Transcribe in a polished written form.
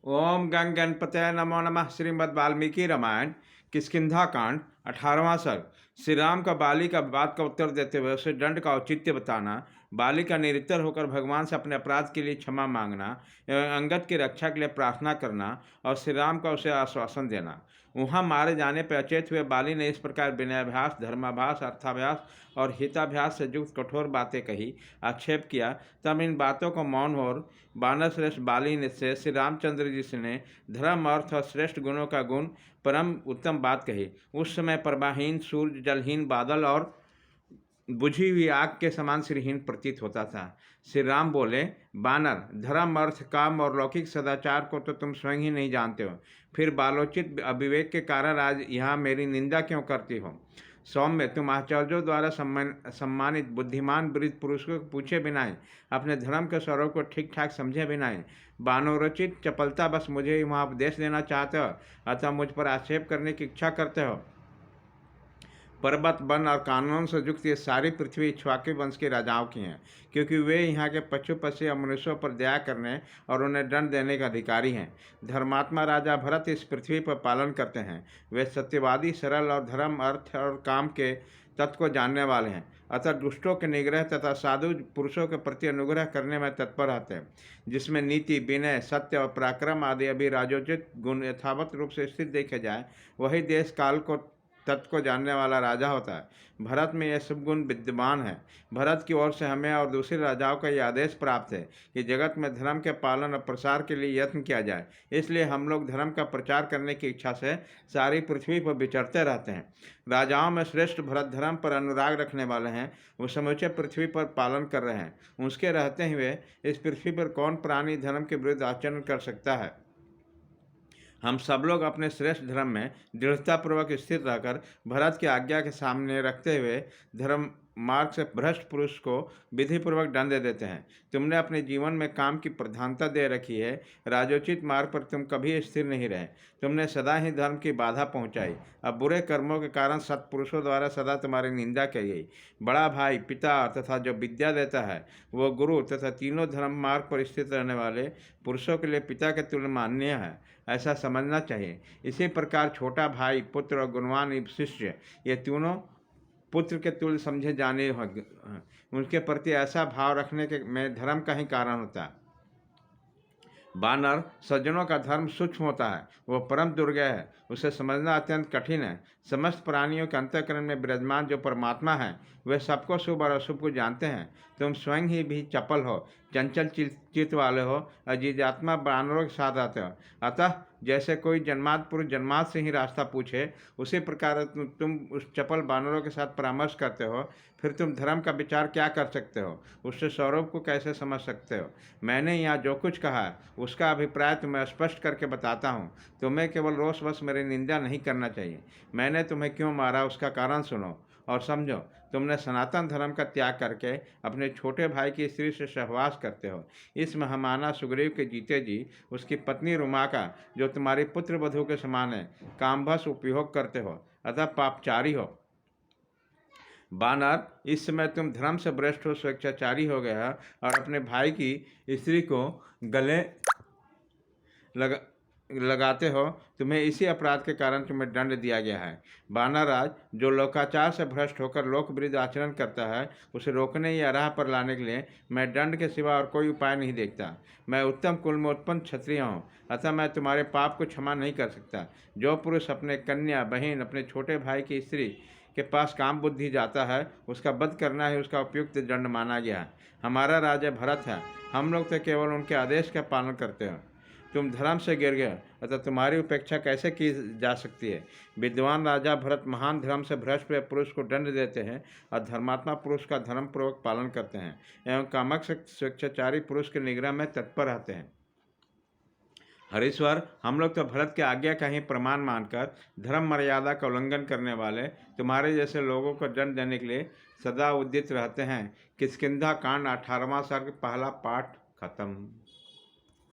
ओम गंग गणपतये नमो नमः। श्रीमद् वाल्मीकि रामायण किष्किंधा कांड 18वां सर्ग। श्री राम का बाली का बात का उत्तर देते हुए उसे दंड का औचित्य बताना, बाली का निरुत्तर होकर भगवान से अपने अपराध के लिए क्षमा मांगना एवं अंगद की रक्षा के लिए प्रार्थना करना और श्री राम का उसे आश्वासन देना। वहाँ मारे जाने पर अचेत हुए बाली ने इस प्रकार विनयाभ्यास, धर्माभ्यास, अर्थाभ्यास और हिताभ्यास से युक्त कठोर बातें कही, आक्षेप किया। तब इन बातों को मौन और वानर श्रेष्ठ बाली ने से श्री रामचंद्र जी से ने धर्म, अर्थ और श्रेष्ठ गुणों का गुण परम उत्तम बात कही। उस समय प्रभाहीन सूर्य, जलहीन बादल और बुझी हुई आग के समान श्रीहीन प्रतीत होता था। श्री राम बोले, बानर, धर्म, अर्थ, काम और लौकिक सदाचार को तो तुम स्वयं ही नहीं जानते हो, फिर बालोचित अविवेक के कारण आज यहाँ मेरी निंदा क्यों करती हो। सौम्य, तुम आचार्यों द्वारा सम्मानित बुद्धिमान वृद्ध पुरुष को पूछे बिना ही, अपने धर्म के स्वरूप को ठीक ठाक समझे बिना ही बानरोचित चपलता बस मुझे ही वहाँ उपदेश देना चाहते हो, अतः मुझ पर आक्षेप करने की इच्छा करते हो। पर्वत, वन और कानून से युक्त ये सारी पृथ्वी इक्ष्वाकु वंश के राजाओं की हैं, क्योंकि वे यहाँ के पशु पक्षी और मनुष्यों पर दया करने और उन्हें दंड देने के अधिकारी हैं। धर्मात्मा राजा भरत इस पृथ्वी पर पालन करते हैं। वे सत्यवादी, सरल और धर्म, अर्थ और काम के तत्व को जानने वाले हैं, अतः दुष्टों के निग्रह तथा साधु पुरुषों के प्रति अनुग्रह करने में तत्पर रहते हैं। जिसमें नीति, विनय, सत्य और पराक्रम आदि अभी राजोचित गुण यथावत रूप से स्थित देखे जाए, वही देश काल को तत्व को जानने वाला राजा होता है। भरत में यह सब गुण विद्यमान है। भरत की ओर से हमें और दूसरे राजाओं का यह आदेश प्राप्त है कि जगत में धर्म के पालन और प्रसार के लिए यत्न किया जाए। इसलिए हम लोग धर्म का प्रचार करने की इच्छा से सारी पृथ्वी पर विचरते रहते हैं। राजाओं में श्रेष्ठ भरत धर्म पर अनुराग रखने वाले हैं, वो समूचे पृथ्वी पर पालन कर रहे हैं। उसके रहते हुए इस पृथ्वी पर कौन प्राणी धर्म के विरुद्ध आचरण कर सकता है। हम सब लोग अपने श्रेष्ठ धर्म में दृढ़तापूर्वक स्थित रहकर भरत की आज्ञा के सामने रखते हुए धर्म मार्ग से भ्रष्ट पुरुष को विधिपूर्वक दंड देते हैं। तुमने अपने जीवन में काम की प्रधानता दे रखी है, राजोचित मार्ग पर तुम कभी स्थिर नहीं रहे। तुमने सदा ही धर्म की बाधा पहुंचाई। अब बुरे कर्मों के कारण सत्पुरुषों द्वारा सदा तुम्हारी निंदा की गई। बड़ा भाई, पिता तथा जो विद्या देता है वो गुरु तथा तीनों धर्म मार्ग पर स्थित रहने वाले पुरुषों के लिए पिता के तुल्य माननीय है, ऐसा समझना चाहिए। इसी प्रकार छोटा भाई, पुत्र और गुणवान शिष्य, ये तीनों पुत्र के तुल्य समझे जाने होंगे। उनके प्रति ऐसा भाव रखने के में धर्म का ही कारण होता है। बानर, सज्जनों का धर्म सूक्ष्म होता है, वह परम दुर्गय है, उसे समझना अत्यंत कठिन है। समस्त प्राणियों के अंतःकरण में विराजमान जो परमात्मा है, वे सबको शुभ और अशुभ को जानते हैं। तुम स्वयं ही भी चपल हो, चंचल चित्त वाले हो, अजीजात्मा बानरों के साथ आते हो। अतः जैसे कोई जन्मात पुरुष जन्मात से ही रास्ता पूछे, उसी प्रकार तुम उस चपल बानरों के साथ परामर्श करते हो। फिर तुम धर्म का विचार क्या कर सकते हो, उससे स्वरूप को कैसे समझ सकते हो। मैंने यहाँ जो कुछ कहा है उसका अभिप्राय तुम्हें स्पष्ट करके बताता हूँ। तुम्हें केवल रोषवश मेरी निंदा नहीं करना चाहिए। मैंने तुम्हें क्यों मारा उसका कारण सुनो और समझो। तुमने सनातन धर्म का त्याग करके अपने छोटे भाई की स्त्री से सहवास करते हो। इस महामाना सुग्रीव के जीते जी उसकी पत्नी रुमा का, जो तुम्हारी पुत्र वधू के समान है, कामवश उपयोग करते हो, अतः पापचारी हो। बानर, इस समय तुम धर्म से भ्रष्ट हो, स्वेच्छाचारी हो गया और अपने भाई की स्त्री को गले लगाते हो। तुम्हें इसी अपराध के कारण तुम्हें दंड दिया गया है। बानरराज, जो लोकाचार से भ्रष्ट होकर लोक विरुद्ध आचरण करता है, उसे रोकने या राह पर लाने के लिए मैं दंड के सिवा और कोई उपाय नहीं देखता। मैं उत्तम कुल में उत्पन्न क्षत्रिय हूँ, अतः मैं तुम्हारे पाप को क्षमा नहीं कर सकता। जो पुरुष अपने कन्या, बहन, अपने छोटे भाई की स्त्री के पास काम बुद्धि जाता है, उसका वध करना ही उसका उपयुक्त दंड माना गया है। हमारा राजा भरत है, हम लोग तो केवल उनके आदेश का पालन करते हैं। तुम धर्म से गिर गए, अतः तुम्हारी उपेक्षा कैसे की जा सकती है। विद्वान राजा भरत महान धर्म से भ्रष्ट हुए पुरुष को दंड देते हैं और धर्मात्मा पुरुष का धर्मपूर्वक पालन करते हैं एवं कामक स्वेच्छाचारी पुरुष के निग्रह में तत्पर रहते हैं। हरीश्वर, हम लोग तो भरत की आज्ञा का ही प्रमाण मानकर धर्म मर्यादा का उल्लंघन करने वाले तुम्हारे जैसे लोगों को दंड देने के लिए सदा उद्यत रहते हैं। किष्किंधा कांड 18वां सर्ग, पहला पाठ खत्म।